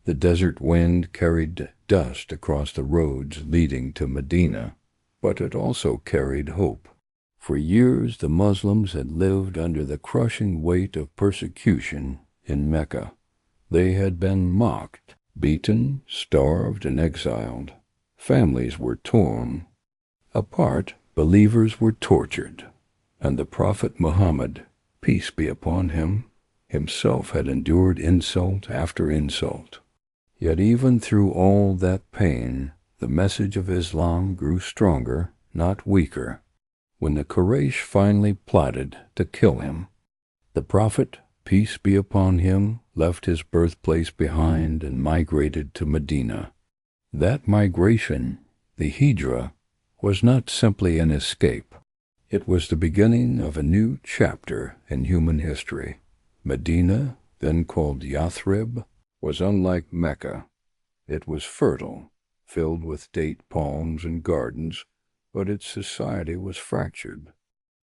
The desert wind carried dust across the roads leading to Medina, but it also carried hope. For years the Muslims had lived under the crushing weight of persecution in Mecca. They had been mocked, beaten, starved, and exiled. Families were torn apart, believers were tortured, and the Prophet Muhammad, peace be upon him, himself had endured insult after insult. Yet even through all that pain, the message of Islam grew stronger, not weaker. When the Quraysh finally plotted to kill him, the Prophet, peace be upon him, left his birthplace behind and migrated to Medina. That migration, the Hijra, was not simply an escape. It was the beginning of a new chapter in human history. Medina, then called Yathrib, was unlike Mecca. It was fertile, filled with date palms and gardens, but its society was fractured.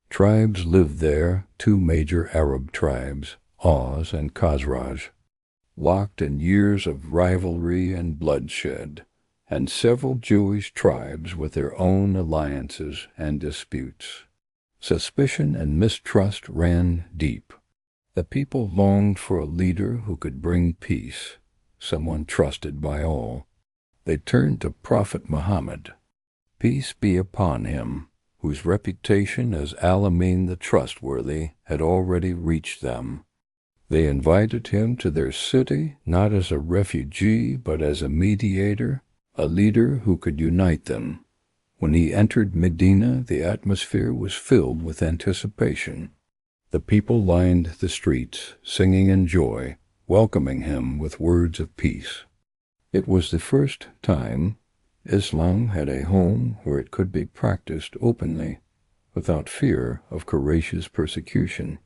Tribes lived there, two major Arab tribes, Aus and Khazraj, locked in years of rivalry and bloodshed, and several Jewish tribes with their own alliances and disputes. Suspicion and mistrust ran deep. The people longed for a leader who could bring peace, someone trusted by all. They turned to Prophet Muhammad, peace be upon him, whose reputation as Al-Amin the Trustworthy had already reached them. They invited him to their city not as a refugee but as a mediator, a leader who could unite them. When he entered Medina, the atmosphere was filled with anticipation. The people lined the streets, singing in joy, welcoming him with words of peace. It was the first time Islam had a home where it could be practiced openly, without fear of Quraysh's persecution.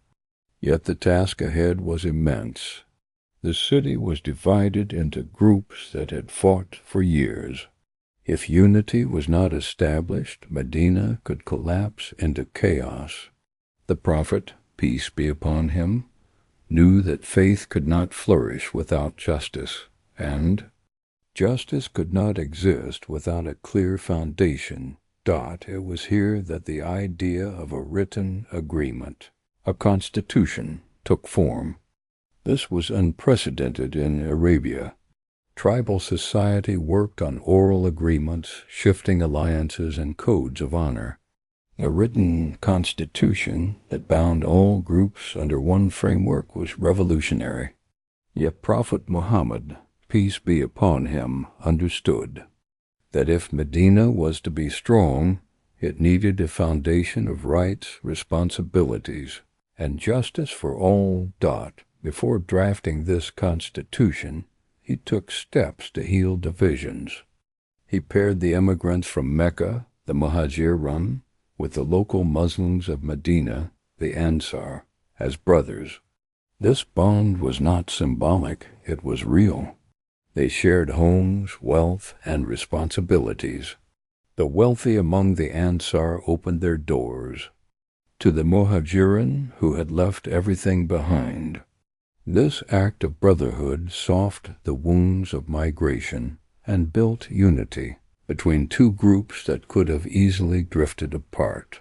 Yet the task ahead was immense. The city was divided into groups that had fought for years. If unity was not established, Medina could collapse into chaos. The Prophet, peace be upon him, knew that faith could not flourish without justice, and justice could not exist without a clear foundation. It was here that the idea of a written agreement, a constitution, took form. This was unprecedented in Arabia. Tribal society worked on oral agreements, shifting alliances, and codes of honor. A written constitution that bound all groups under one framework was revolutionary. Yet Prophet Muhammad, peace be upon him, understood that if Medina was to be strong, it needed a foundation of rights, responsibilities, and justice for all. Before drafting this constitution, he took steps to heal divisions. He paired the immigrants from Mecca, the Muhajirin, with the local Muslims of Medina, the Ansar, as brothers. This bond was not symbolic, it was real. They shared homes, wealth, and responsibilities. The wealthy among the Ansar opened their doors to the Muhajirin who had left everything behind. This act of brotherhood softened the wounds of migration and built unity between two groups that could have easily drifted apart.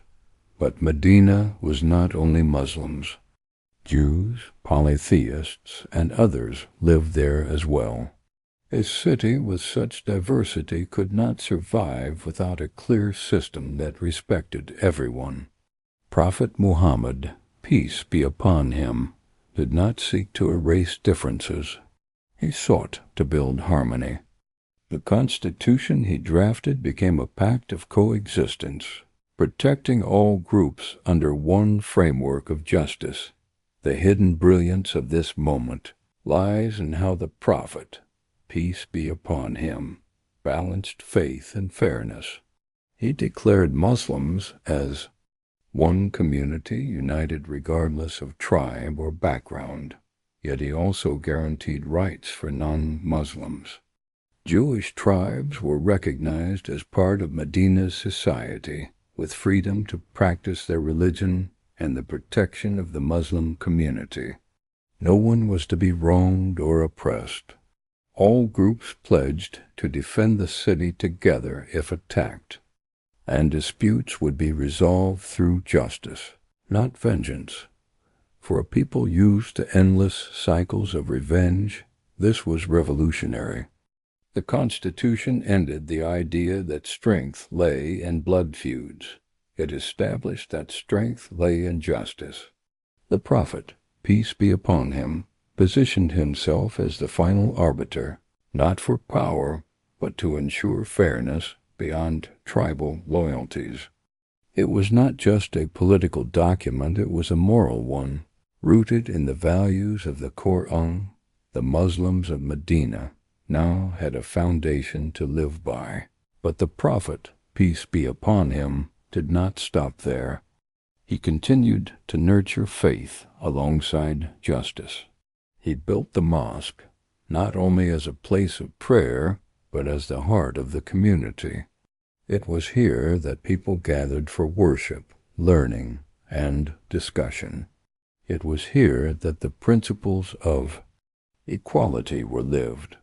But Medina was not only Muslims. Jews, polytheists, and others lived there as well. A city with such diversity could not survive without a clear system that respected everyone. Prophet Muhammad, peace be upon him, did not seek to erase differences. He sought to build harmony. The constitution he drafted became a pact of coexistence, protecting all groups under one framework of justice. The hidden brilliance of this moment lies in how the Prophet, peace be upon him, balanced faith and fairness. He declared Muslims as one community united regardless of tribe or background, yet he also guaranteed rights for non-Muslims. Jewish tribes were recognized as part of Medina's society, with freedom to practice their religion and the protection of the Muslim community. No one was to be wronged or oppressed. All groups pledged to defend the city together if attacked, and disputes would be resolved through justice, not vengeance. For a people used to endless cycles of revenge, this was revolutionary. The Constitution ended the idea that strength lay in blood feuds. It established that strength lay in justice. The Prophet, peace be upon him, positioned himself as the final arbiter, not for power, but to ensure fairness beyond tribal loyalties. It was not just a political document, it was a moral one, rooted in the values of the Quran. The Muslims of Medina now had a foundation to live by. But the Prophet, peace be upon him, did not stop there. He continued to nurture faith alongside justice. He built the mosque, not only as a place of prayer, but as the heart of the community. It was here that people gathered for worship, learning, and discussion. It was here that the principles of equality were lived.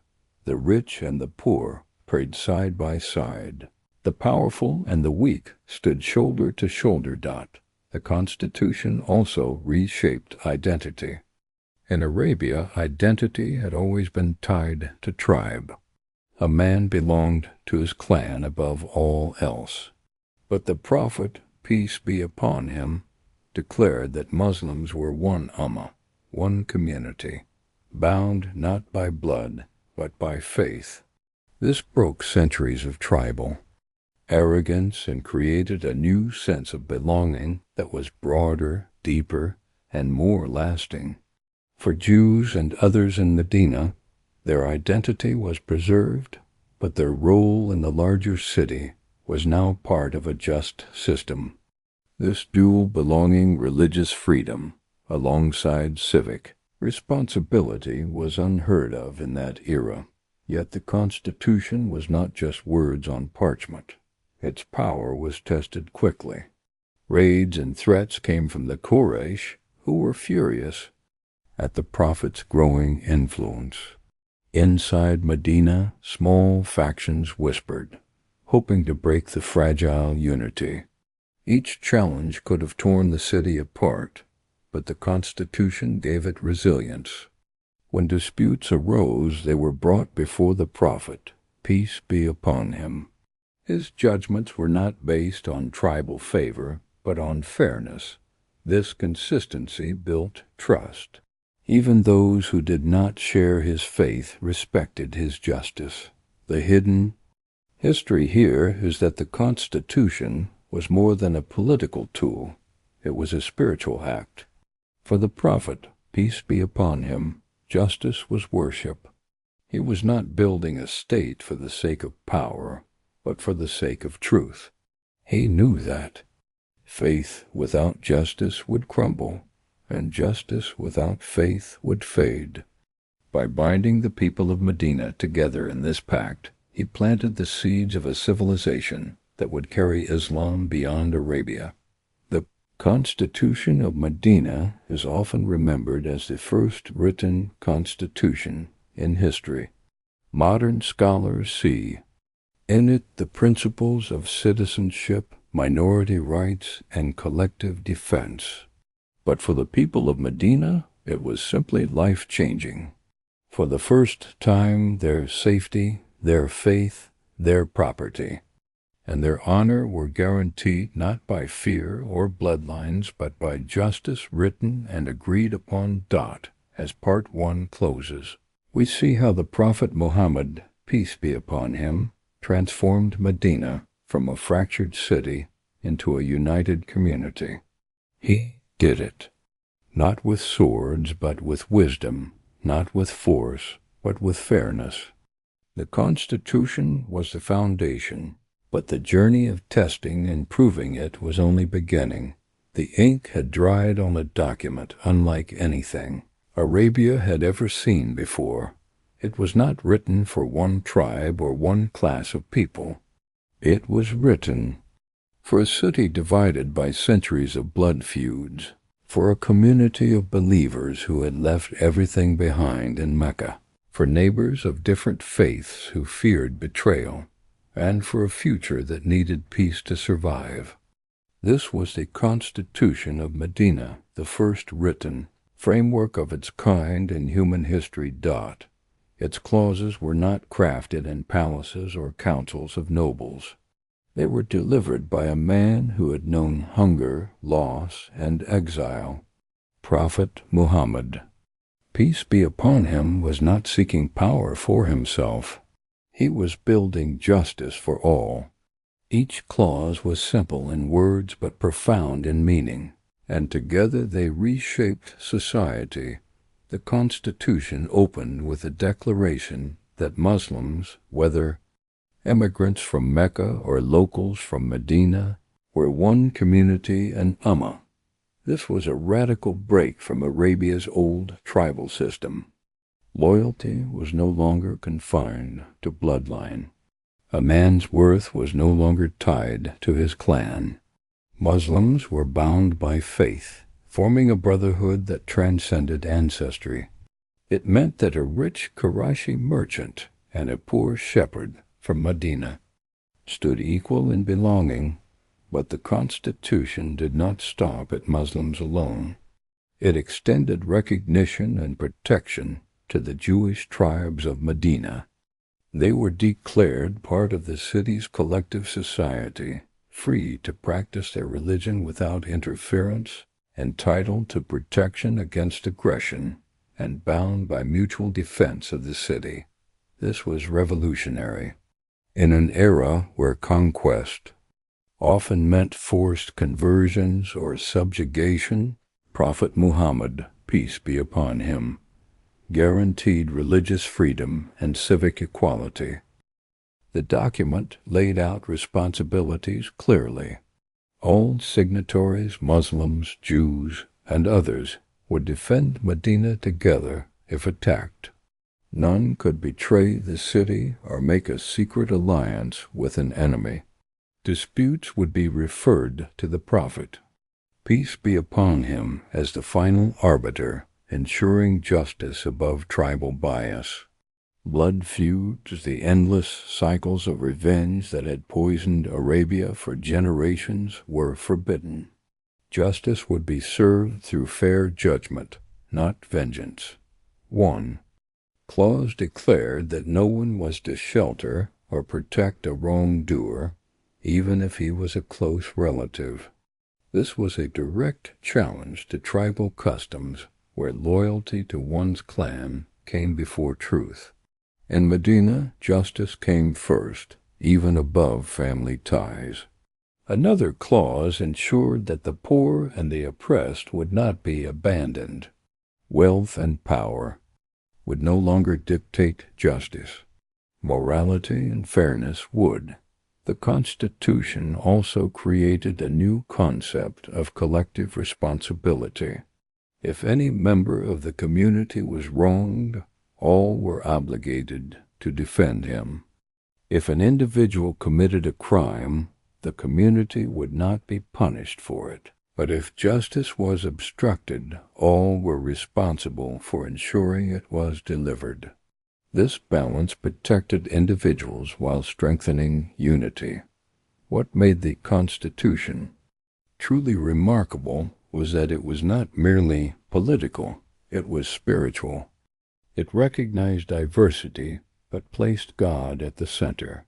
The rich and the poor prayed side by side. The powerful and the weak stood shoulder to shoulder. The Constitution also reshaped identity. In Arabia, identity had always been tied to tribe. A man belonged to his clan above all else. But the Prophet, peace be upon him, declared that Muslims were one ummah, one community, bound not by blood, but by faith. This broke centuries of tribal arrogance and created a new sense of belonging that was broader, deeper, and more lasting. For Jews and others in Medina, their identity was preserved, but their role in the larger city was now part of a just system. This dual belonging, religious freedom, alongside civic responsibility, was unheard of in that era. Yet the Constitution was not just words on parchment. Its power was tested quickly. Raids and threats came from the Quraysh, who were furious at the Prophet's growing influence. Inside Medina, small factions whispered, hoping to break the fragile unity. Each challenge could have torn the city apart, but the Constitution gave it resilience. When disputes arose, they were brought before the Prophet, peace be upon him. His judgments were not based on tribal favor, but on fairness. This consistency built trust. Even those who did not share his faith respected his justice. The hidden history here is that the Constitution was more than a political tool. It was a spiritual act. For the Prophet, peace be upon him, justice was worship. He was not building a state for the sake of power, but for the sake of truth. He knew that faith without justice would crumble, and justice without faith would fade. By binding the people of Medina together in this pact, he planted the seeds of a civilization that would carry Islam beyond Arabia. The Constitution of Medina is often remembered as the first written constitution in history. Modern scholars see in it the principles of citizenship, minority rights, and collective defense. But for the people of Medina, it was simply life-changing. For the first time, their safety, their faith, their property, and their honor were guaranteed not by fear or bloodlines, but by justice written and agreed upon. As Part 1 closes, we see how the Prophet Muhammad, peace be upon him, transformed Medina from a fractured city into a united community. He did it, not with swords, but with wisdom, not with force, but with fairness. The Constitution was the foundation, but the journey of testing and proving it was only beginning. The ink had dried on a document unlike anything Arabia had ever seen before. It was not written for one tribe or one class of people. It was written for a city divided by centuries of blood feuds, for a community of believers who had left everything behind in Mecca, for neighbors of different faiths who feared betrayal, and for a future that needed peace to survive. This was the Constitution of Medina, the first written framework of its kind in human history. Its clauses were not crafted in palaces or councils of nobles. They were delivered by a man who had known hunger, loss, and exile, Prophet Muhammad. Peace be upon him was not seeking power for himself. He was building justice for all. Each clause was simple in words but profound in meaning, and together they reshaped society. The Constitution opened with a declaration that Muslims, whether immigrants from Mecca or locals from Medina, were one community and ummah. This was a radical break from Arabia's old tribal system. Loyalty was no longer confined to bloodline. A man's worth was no longer tied to his clan. Muslims were bound by faith, forming a brotherhood that transcended ancestry. It meant that a rich Qurayshi merchant and a poor shepherd from Medina stood equal in belonging, but the Constitution did not stop at Muslims alone. It extended recognition and protection to the Jewish tribes of Medina. They were declared part of the city's collective society, free to practice their religion without interference, entitled to protection against aggression, and bound by mutual defense of the city. This was revolutionary. In an era where conquest often meant forced conversions or subjugation, Prophet Muhammad, peace be upon him, guaranteed religious freedom and civic equality. The document laid out responsibilities clearly. All signatories, Muslims, Jews, and others, would defend Medina together if attacked. None could betray the city or make a secret alliance with an enemy. Disputes would be referred to the Prophet, peace be upon him, as the final arbiter, ensuring justice above tribal bias. Blood feuds, the endless cycles of revenge that had poisoned Arabia for generations, were forbidden. Justice would be served through fair judgment, not vengeance. 1. Clause declared that no one was to shelter or protect a wrongdoer, even if he was a close relative. This was a direct challenge to tribal customs, where loyalty to one's clan came before truth. In Medina, justice came first, even above family ties. Another clause ensured that the poor and the oppressed would not be abandoned. Wealth and power would no longer dictate justice. Morality and fairness would. The Constitution also created a new concept of collective responsibility. If any member of the community was wronged, all were obligated to defend him. If an individual committed a crime, the community would not be punished for it. But if justice was obstructed, all were responsible for ensuring it was delivered. This balance protected individuals while strengthening unity. What made the Constitution truly remarkable was that it was not merely political, it was spiritual. It recognized diversity, but placed God at the center.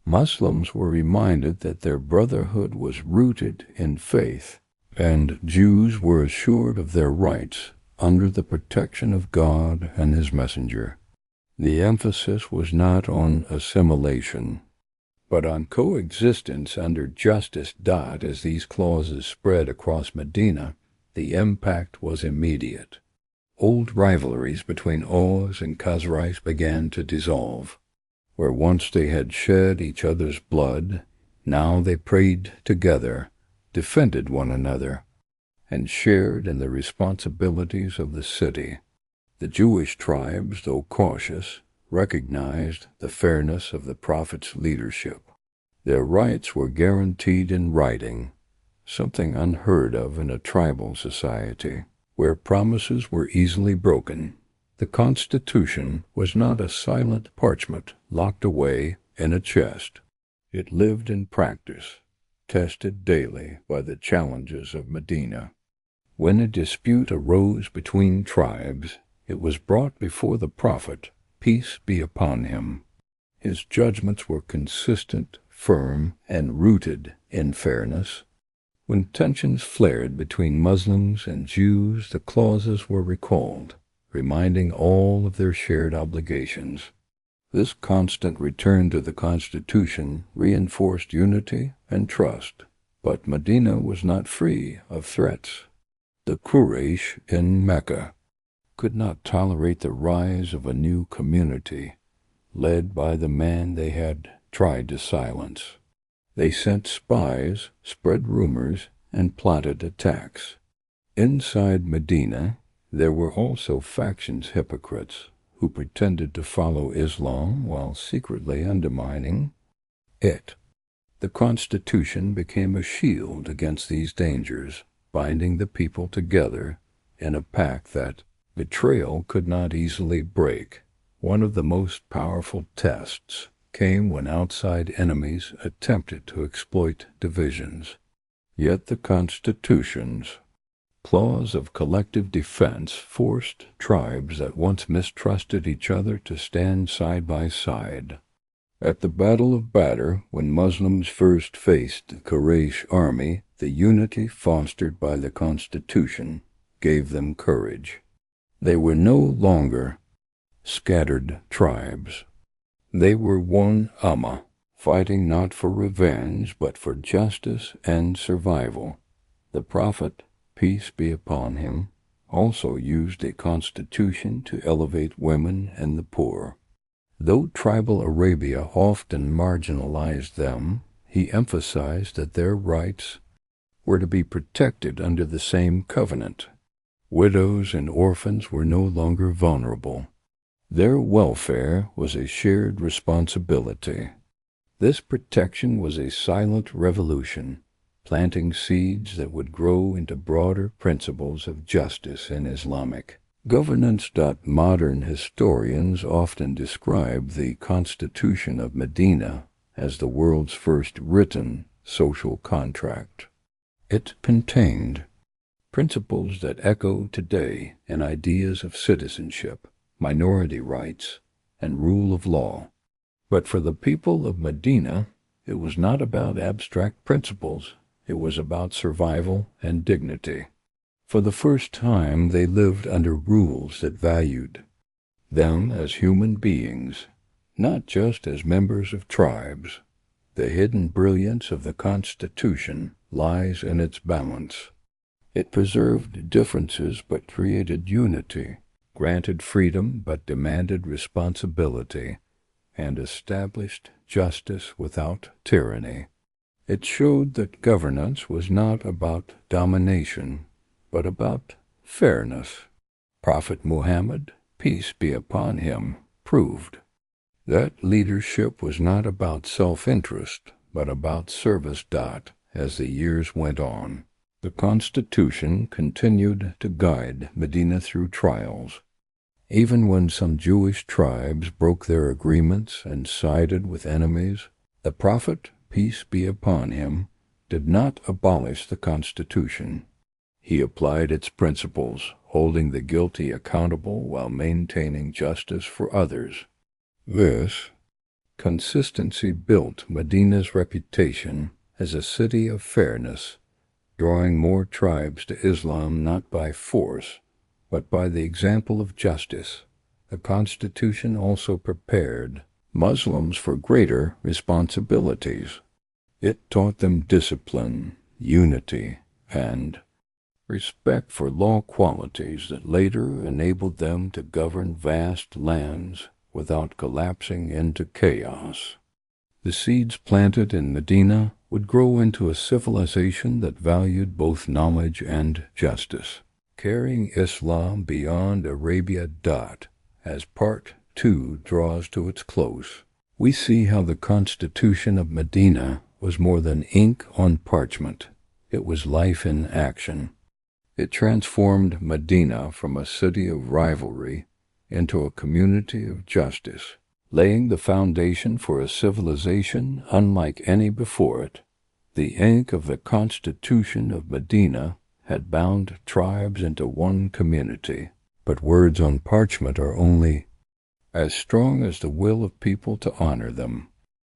Muslims were reminded that their brotherhood was rooted in faith, and Jews were assured of their rights under the protection of God and His messenger. The emphasis was not on assimilation, but on coexistence under justice. As these clauses spread across Medina, the impact was immediate. Old rivalries between Aus and Khazraj began to dissolve. Where once they had shed each other's blood, now they prayed together, defended one another, and shared in the responsibilities of the city. The Jewish tribes, though cautious, recognized the fairness of the Prophet's leadership. Their rights were guaranteed in writing, something unheard of in a tribal society, where promises were easily broken. The Constitution was not a silent parchment locked away in a chest. It lived in practice, tested daily by the challenges of Medina. When a dispute arose between tribes, it was brought before the Prophet, peace be upon him. His judgments were consistent, firm, and rooted in fairness. When tensions flared between Muslims and Jews, the clauses were recalled, reminding all of their shared obligations. This constant return to the Constitution reinforced unity and trust, but Medina was not free of threats. The Quraysh in Mecca could not tolerate the rise of a new community, led by the man they had tried to silence. They sent spies, spread rumors, and plotted attacks. Inside Medina, there were also factions hypocrites who pretended to follow Islam while secretly undermining it. The Constitution became a shield against these dangers, binding the people together in a pact that betrayal could not easily break. One of the most powerful tests came when outside enemies attempted to exploit divisions. Yet the Constitution's clause of collective defense forced tribes that once mistrusted each other to stand side by side. At the Battle of Badr, when Muslims first faced the Quraysh army, the unity fostered by the Constitution gave them courage. They were no longer scattered tribes. They were one Ummah, fighting not for revenge but for justice and survival. The Prophet, peace be upon him, also used a constitution to elevate women and the poor. Though tribal Arabia often marginalized them, he emphasized that their rights were to be protected under the same covenant. Widows and orphans were no longer vulnerable. Their welfare was a shared responsibility. This protection was a silent revolution, planting seeds that would grow into broader principles of justice in Islamic governance. Modern historians often describe the Constitution of Medina as the world's first written social contract. It contained principles that echo today in ideas of citizenship, minority rights, and rule of law. But for the people of Medina, it was not about abstract principles. It was about survival and dignity. For the first time, they lived under rules that valued them as human beings, not just as members of tribes. The hidden brilliance of the Constitution lies in its balance. It preserved differences but created unity, granted freedom but demanded responsibility, and established justice without tyranny. It showed that governance was not about domination, but about fairness. Prophet Muhammad, peace be upon him, proved that leadership was not about self-interest, but about service. As the years went on, the Constitution continued to guide Medina through trials. Even when some Jewish tribes broke their agreements and sided with enemies, the Prophet, peace be upon him, did not abolish the Constitution. He applied its principles, holding the guilty accountable while maintaining justice for others. This consistency built Medina's reputation as a city of fairness, drawing more tribes to Islam not by force, but by the example of justice. The Constitution also prepared Muslims for greater responsibilities. It taught them discipline, unity, and respect for law, qualities that later enabled them to govern vast lands without collapsing into chaos. The seeds planted in Medina would grow into a civilization that valued both knowledge and justice, carrying Islam beyond Arabia. As Part 2 draws to its close, we see how the Constitution of Medina was more than ink on parchment. It was life in action. It transformed Medina from a city of rivalry into a community of justice, laying the foundation for a civilization unlike any before it. The ink of the Constitution of Medina had bound tribes into one community, but words on parchment are only as strong as the will of people to honor them.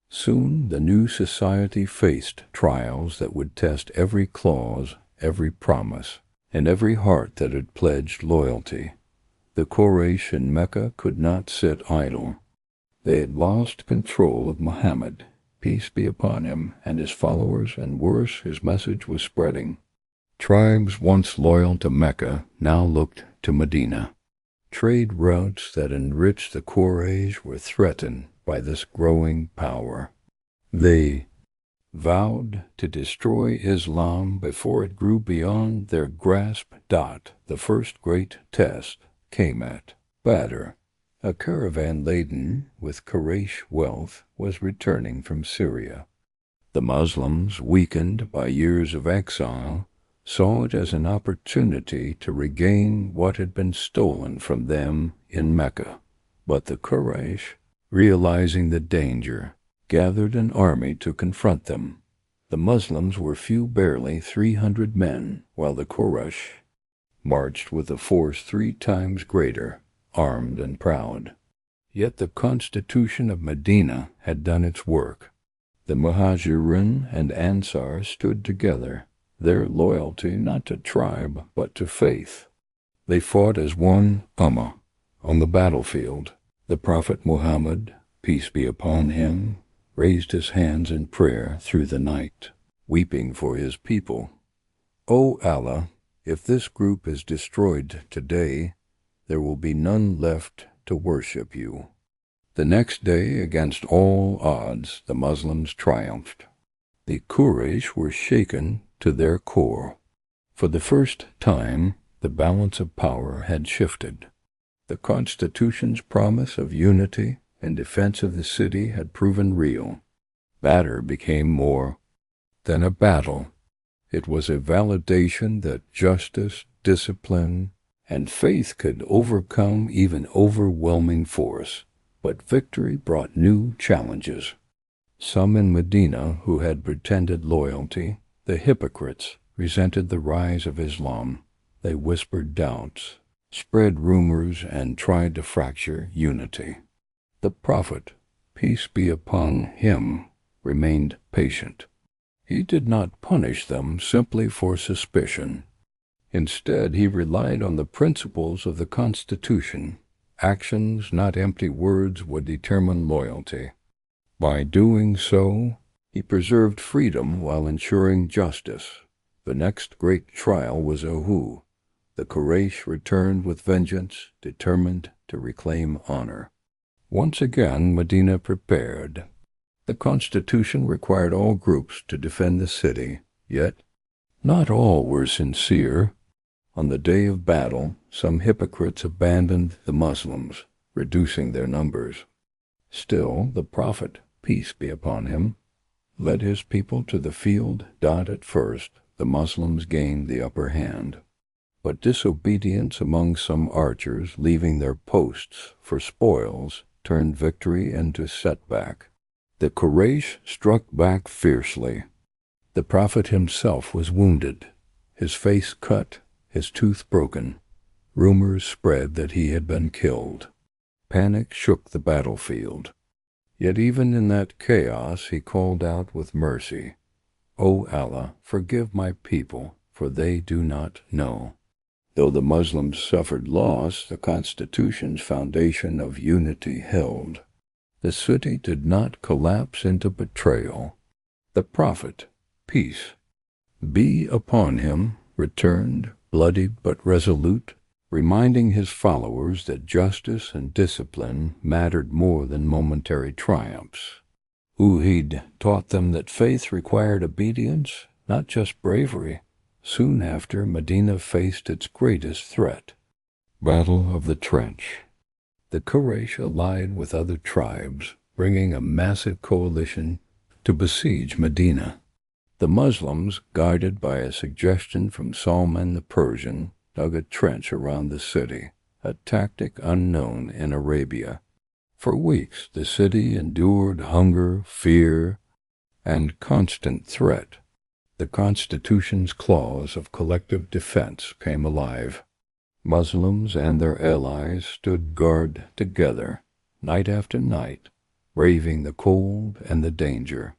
Soon the new society faced trials that would test every clause, every promise, and every heart that had pledged loyalty. The Quraysh in Mecca could not sit idle. They had lost control of Muhammad, peace be upon him, and his followers, and worse, his message was spreading. Tribes once loyal to Mecca now looked to Medina. Trade routes that enriched the Quraysh were threatened by this growing power. They vowed to destroy Islam before it grew beyond their grasp. The first great test came at Badr. A caravan laden with Quraysh wealth was returning from Syria. The Muslims, weakened by years of exile, saw it as an opportunity to regain what had been stolen from them in Mecca. But the Quraysh, realizing the danger, gathered an army to confront them. The Muslims were few, barely 300 men, while the Quraysh marched with a force 3 times greater, armed and proud. Yet the Constitution of Medina had done its work. The Muhajirin and Ansar stood together, their loyalty not to tribe but to faith. They fought as one ummah on the battlefield. The Prophet Muhammad, peace be upon him, raised his hands in prayer through the night, weeping for his people. O Allah, if this group is destroyed today, there will be none left to worship you. The next day, against all odds, the Muslims triumphed. The Quraysh were shaken to their core. For the first time, the balance of power had shifted. The Constitution's promise of unity and defense of the city had proven real. Badr became more than a battle. It was a validation that justice, discipline, and faith could overcome even overwhelming force. But victory brought new challenges. Some in Medina who had pretended loyalty, the hypocrites, resented the rise of Islam. They whispered doubts, spread rumors, and tried to fracture unity. The Prophet, peace be upon him, remained patient. He did not punish them simply for suspicion. Instead, he relied on the principles of the Constitution. Actions, not empty words, would determine loyalty. By doing so, he preserved freedom while ensuring justice. The next great trial was Uhud. The Quraysh returned with vengeance, determined to reclaim honor. Once again, Medina prepared. The Constitution required all groups to defend the city, yet not all were sincere. On the day of battle, some hypocrites abandoned the Muslims, reducing their numbers. Still, the Prophet, peace be upon him, led his people to the field. At first, the Muslims gained the upper hand. But disobedience among some archers, leaving their posts for spoils, turned victory into setback. The Quraysh struck back fiercely. The Prophet himself was wounded, his face cut, his tooth broken. Rumors spread that he had been killed. Panic shook the battlefield. Yet even in that chaos he called out with mercy, O Allah, forgive my people, for they do not know. Though the Muslims suffered loss, the Constitution's foundation of unity held. The city did not collapse into betrayal. The Prophet, peace be upon him, returned, bloodied but resolute, reminding his followers that justice and discipline mattered more than momentary triumphs. Uhud taught them that faith required obedience, not just bravery. Soon after, Medina faced its greatest threat, Battle of the Trench. The Quraysh allied with other tribes, bringing a massive coalition to besiege Medina. The Muslims, guided by a suggestion from Salman the Persian, dug a trench around the city, a tactic unknown in Arabia. For weeks the city endured hunger, fear, and constant threat. The Constitution's clause of collective defense came alive. Muslims and their allies stood guard together, night after night, braving the cold and the danger.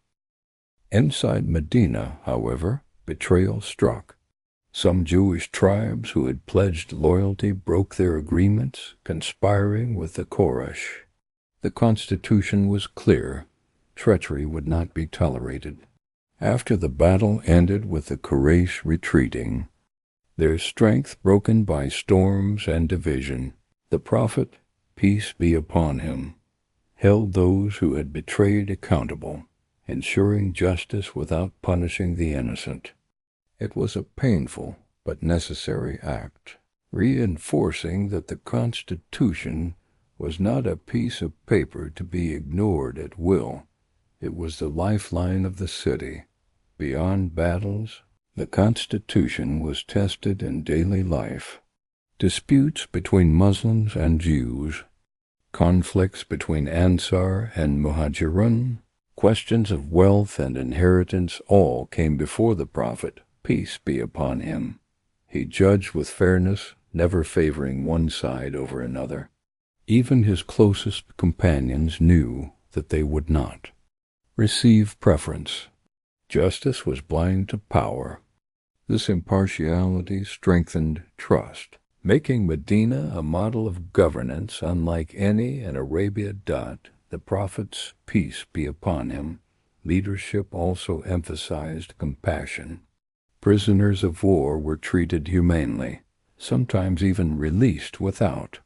Inside Medina, however, betrayal struck. Some Jewish tribes who had pledged loyalty broke their agreements, conspiring with the Quraysh. The Constitution was clear. Treachery would not be tolerated. After the battle ended with the Quraysh retreating, their strength broken by storms and division, the Prophet, peace be upon him, held those who had betrayed accountable, ensuring justice without punishing the innocent. It was a painful but necessary act, reinforcing that the Constitution was not a piece of paper to be ignored at will. It was the lifeline of the city. Beyond battles, the Constitution was tested in daily life. Disputes between Muslims and Jews, conflicts between Ansar and Muhajirun, questions of wealth and inheritance all came before the Prophet, peace be upon him. He judged with fairness, never favoring one side over another. Even his closest companions knew that they would not receive preference. Justice was blind to power. This impartiality strengthened trust, making Medina a model of governance unlike any in Arabia. The Prophet's peace be upon him. Leadership also emphasized compassion. Prisoners of war were treated humanely, sometimes even released without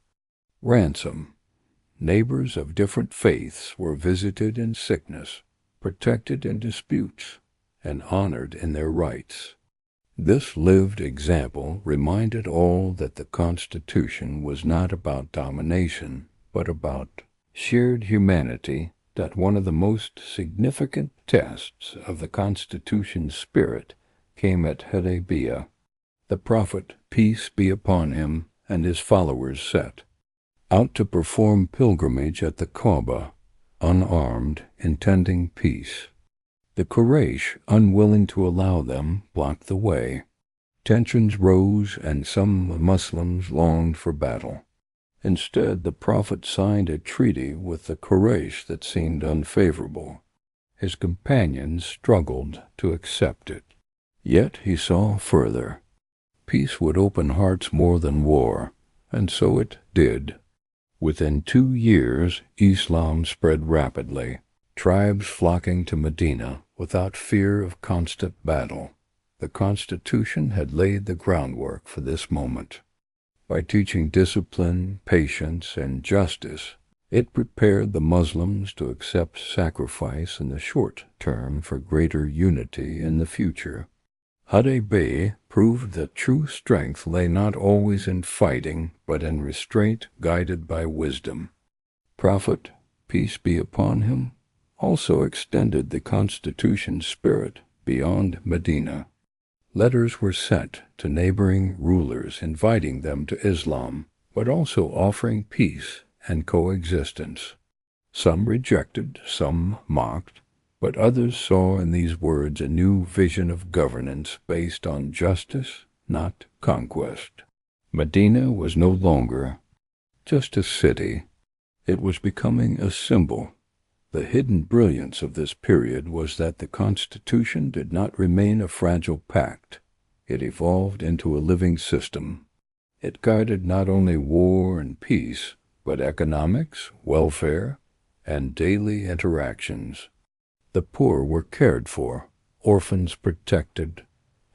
ransom. Neighbors of different faiths were visited in sickness, protected in disputes, and honored in their rights. This lived example reminded all that the Constitution was not about domination, but about shared humanity. That one of the most significant tests of the Constitution's spirit came at Hudaybiyah. The Prophet, peace be upon him, and his followers set out to perform pilgrimage at the Kaaba, unarmed, intending peace. The Quraysh, unwilling to allow them, blocked the way. Tensions rose, and some Muslims longed for battle. Instead, the Prophet signed a treaty with the Quraysh that seemed unfavorable. His companions struggled to accept it. Yet he saw further. Peace would open hearts more than war, and so it did. Within 2 years, Islam spread rapidly, tribes flocking to Medina without fear of constant battle. The Constitution had laid the groundwork for this moment. By teaching discipline, patience, and justice, it prepared the Muslims to accept sacrifice in the short term for greater unity in the future. Ahl-e-Bait proved that true strength lay not always in fighting, but in restraint guided by wisdom. Prophet, peace be upon him, also extended the Constitution's spirit beyond Medina. Letters were sent to neighboring rulers inviting them to Islam, but also offering peace and coexistence. Some rejected, some mocked, but others saw in these words a new vision of governance based on justice, not conquest. Medina was no longer just a city. It was becoming a symbol. The hidden brilliance of this period was that the Constitution did not remain a fragile pact. It evolved into a living system. It guided not only war and peace, but economics, welfare, and daily interactions. The poor were cared for, orphans protected,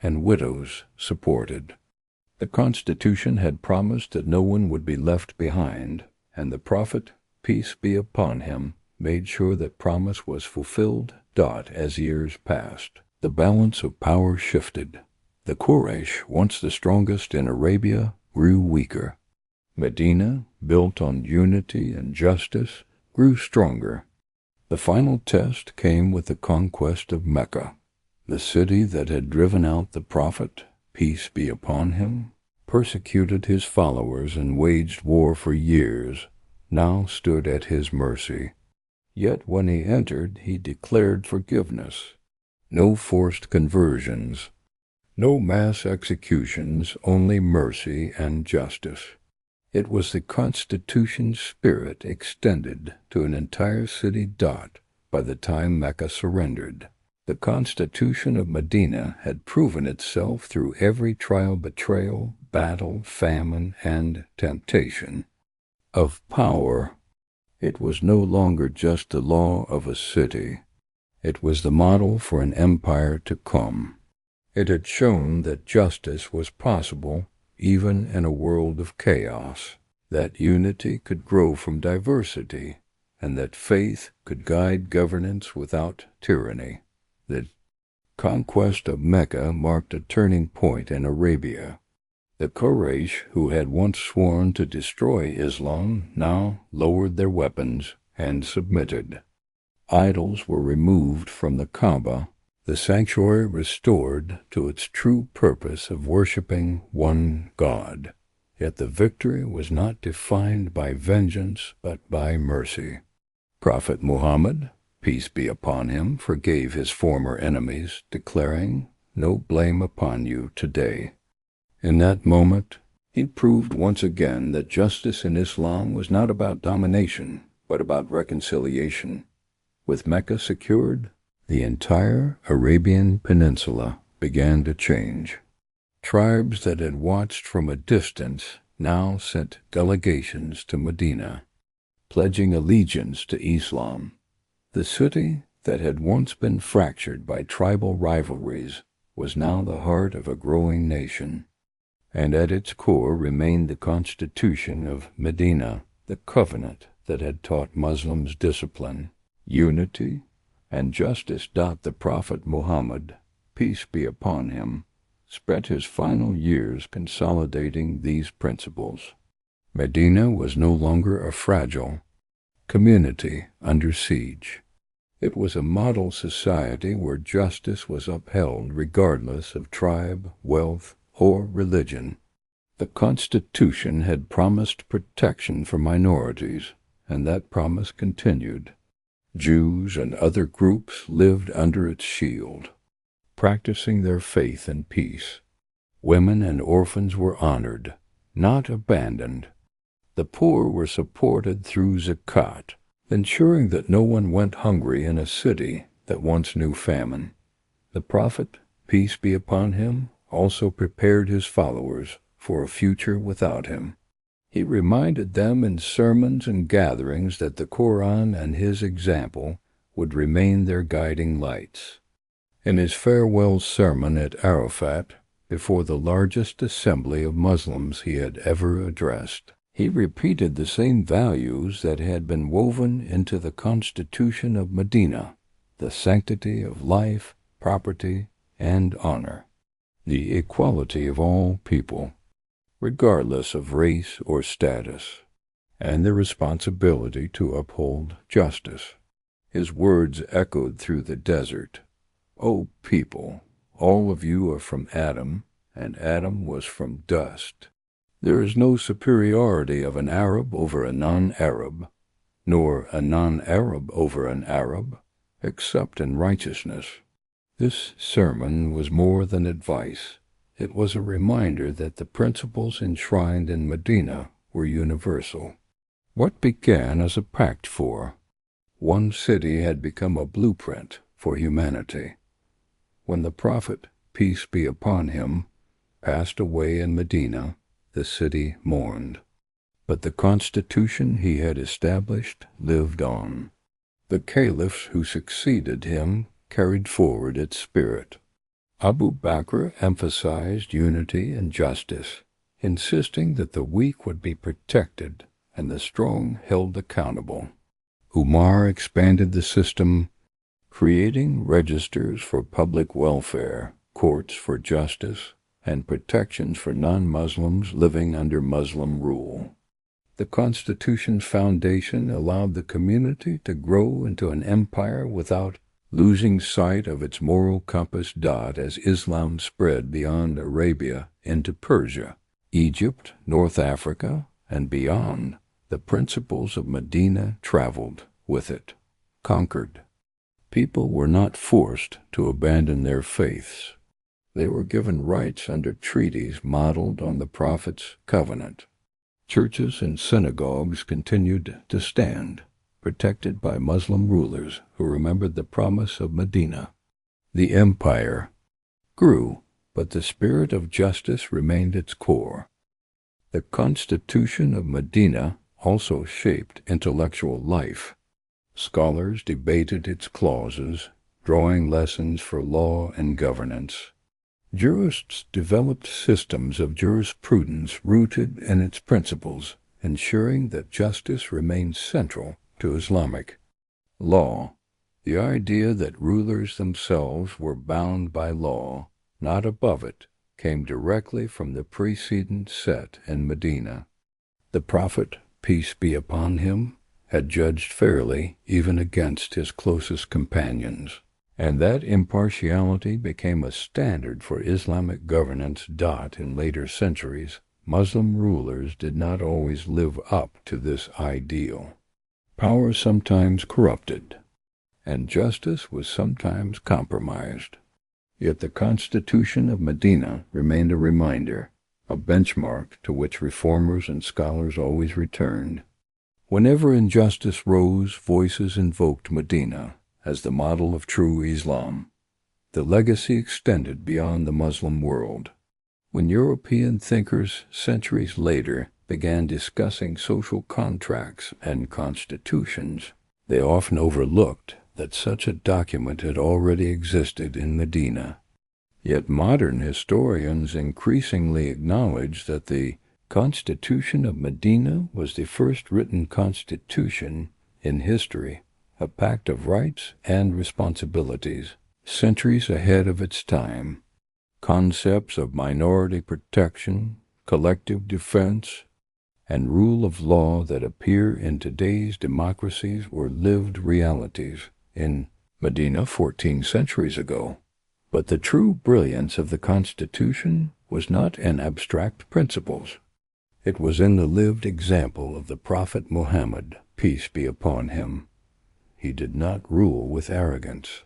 and widows supported. The Constitution had promised that no one would be left behind, and the Prophet, peace be upon him, made sure that promise was fulfilled. As years passed, the balance of power shifted. The Quraysh, once the strongest in Arabia, grew weaker. Medina, built on unity and justice, grew stronger. The final test came with the conquest of Mecca, the city that had driven out the Prophet, peace be upon him, persecuted his followers and waged war for years, now stood at his mercy. Yet when he entered, he declared forgiveness. No forced conversions, no mass executions, only mercy and justice. It was the Constitution's spirit extended to an entire city dot by the time Mecca surrendered. The Constitution of Medina had proven itself through every trial, betrayal, battle, famine, and temptation. Of power, it was no longer just the law of a city. It was the model for an empire to come. It had shown that justice was possible even in a world of chaos, that unity could grow from diversity, and that faith could guide governance without tyranny. The conquest of Mecca marked a turning point in Arabia. The Quraysh, who had once sworn to destroy Islam, now lowered their weapons and submitted. Idols were removed from the Kaaba, the sanctuary restored to its true purpose of worshiping one God. Yet the victory was not defined by vengeance but by mercy. Prophet Muhammad, peace be upon him, forgave his former enemies, declaring, "No blame upon you today." In that moment, he proved once again that justice in Islam was not about domination, but about reconciliation. With Mecca secured, the entire Arabian Peninsula began to change. Tribes that had watched from a distance now sent delegations to Medina, pledging allegiance to Islam. The city that had once been fractured by tribal rivalries was now the heart of a growing nation, and at its core remained the Constitution of Medina, the covenant that had taught Muslims discipline, unity, and justice. The Prophet Muhammad, peace be upon him, spent his final years consolidating these principles. Medina was no longer a fragile community under siege. It was a model society where justice was upheld regardless of tribe, wealth, or religion. The Constitution had promised protection for minorities, and that promise continued. Jews and other groups lived under its shield, practicing their faith in peace. Women and orphans were honored, not abandoned. The poor were supported through zakat, ensuring that no one went hungry in a city that once knew famine. The Prophet, peace be upon him, also prepared his followers for a future without him. He reminded them in sermons and gatherings that the Quran and his example would remain their guiding lights. In his farewell sermon at Arafat, before the largest assembly of Muslims he had ever addressed, he repeated the same values that had been woven into the Constitution of Medina: the sanctity of life, property, and honor, the equality of all people, regardless of race or status, and the responsibility to uphold justice. His words echoed through the desert. "O people, all of you are from Adam, and Adam was from dust. There is no superiority of an Arab over a non-Arab, nor a non-Arab over an Arab, except in righteousness." This sermon was more than advice. It was a reminder that the principles enshrined in Medina were universal. What began as a pact for one city had become a blueprint for humanity. When the Prophet, peace be upon him, passed away in Medina, the city mourned. But the Constitution he had established lived on. The caliphs who succeeded him carried forward its spirit. Abu Bakr emphasized unity and justice, insisting that the weak would be protected and the strong held accountable. Umar expanded the system, creating registers for public welfare, courts for justice, and protections for non-Muslims living under Muslim rule. The Constitution's foundation allowed the community to grow into an empire without losing sight of its moral compass. As Islam spread beyond Arabia into Persia, Egypt, North Africa, and beyond, the principles of Medina traveled with it, conquered. People were not forced to abandon their faiths. They were given rights under treaties modeled on the Prophet's covenant. Churches and synagogues continued to stand, protected by Muslim rulers who remembered the promise of Medina. The empire grew, but the spirit of justice remained its core. The Constitution of Medina also shaped intellectual life. Scholars debated its clauses, drawing lessons for law and governance. Jurists developed systems of jurisprudence rooted in its principles, ensuring that justice remained central to Islamic law. The idea that rulers themselves were bound by law, not above it, came directly from the precedent set in Medina. The Prophet, peace be upon him, had judged fairly even against his closest companions, and that impartiality became a standard for Islamic governance. In later centuries, Muslim rulers did not always live up to this ideal. Power sometimes corrupted, and justice was sometimes compromised. Yet the Constitution of Medina remained a reminder, a benchmark to which reformers and scholars always returned. Whenever injustice rose, voices invoked Medina as the model of true Islam. The legacy extended beyond the Muslim world. When European thinkers centuries later began discussing social contracts and constitutions, they often overlooked that such a document had already existed in Medina. Yet modern historians increasingly acknowledge that the Constitution of Medina was the first written constitution in history, a pact of rights and responsibilities, centuries ahead of its time. Concepts of minority protection, collective defense, and rule of law that appear in today's democracies were lived realities in Medina 14 centuries ago. But the true brilliance of the Constitution was not in abstract principles. It was in the lived example of the Prophet Muhammad, peace be upon him. He did not rule with arrogance.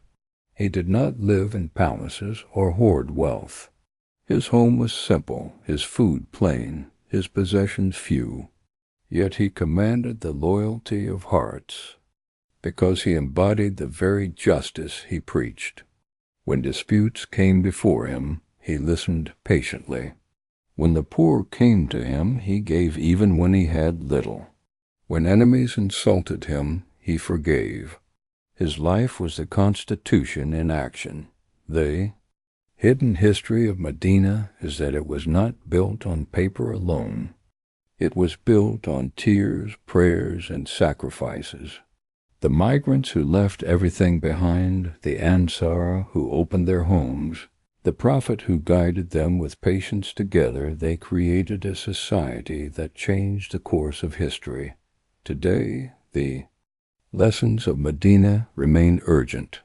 He did not live in palaces or hoard wealth. His home was simple, his food plain, his possessions few. Yet he commanded the loyalty of hearts, because he embodied the very justice he preached. When disputes came before him, he listened patiently. When the poor came to him, he gave even when he had little. When enemies insulted him, he forgave. His life was the Constitution in action. The hidden history of Medina is that it was not built on paper alone. It was built on tears, prayers, and sacrifices. The migrants who left everything behind, the Ansar who opened their homes, the Prophet who guided them with patience together, they created a society that changed the course of history. Today, the lessons of Medina remain urgent.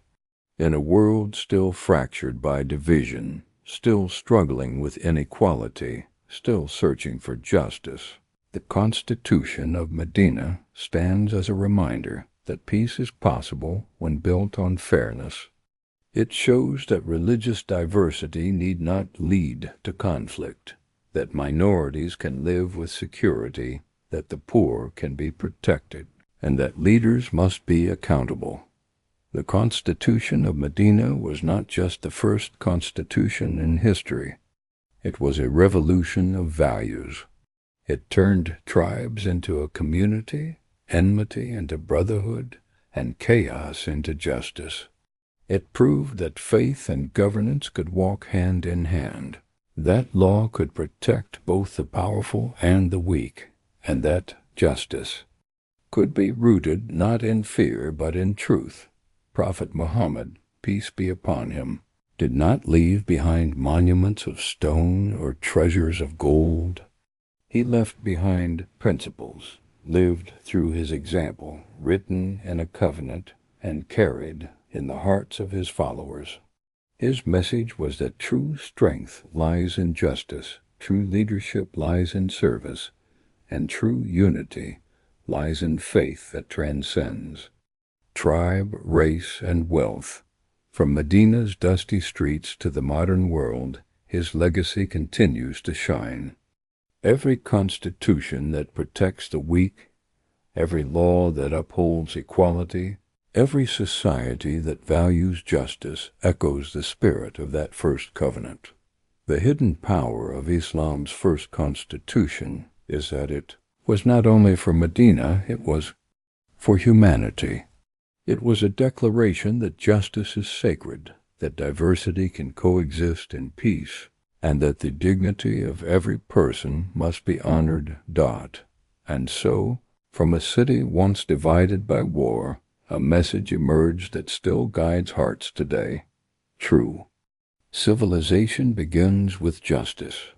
In a world still fractured by division, still struggling with inequality, still searching for justice, the Constitution of Medina stands as a reminder that peace is possible when built on fairness. It shows that religious diversity need not lead to conflict, that minorities can live with security, that the poor can be protected, and that leaders must be accountable. The Constitution of Medina was not just the first constitution in history. It was a revolution of values. It turned tribes into a community, enmity into brotherhood, and chaos into justice. It proved that faith and governance could walk hand in hand, that law could protect both the powerful and the weak, and that justice could be rooted not in fear but in truth. Prophet Muhammad, peace be upon him, did not leave behind monuments of stone or treasures of gold. He left behind principles, lived through his example, written in a covenant, and carried in the hearts of his followers. His message was that true strength lies in justice, true leadership lies in service, and true unity lies in faith that transcends tribe, race, and wealth. From Medina's dusty streets to the modern world, his legacy continues to shine. Every constitution that protects the weak, every law that upholds equality, every society that values justice echoes the spirit of that first covenant. The hidden power of Islam's first constitution is that it was not only for Medina, it was for humanity. It was a declaration that justice is sacred, that diversity can coexist in peace, and that the dignity of every person must be honored. And so, from a city once divided by war, a message emerged that still guides hearts today. True. Civilization begins with justice.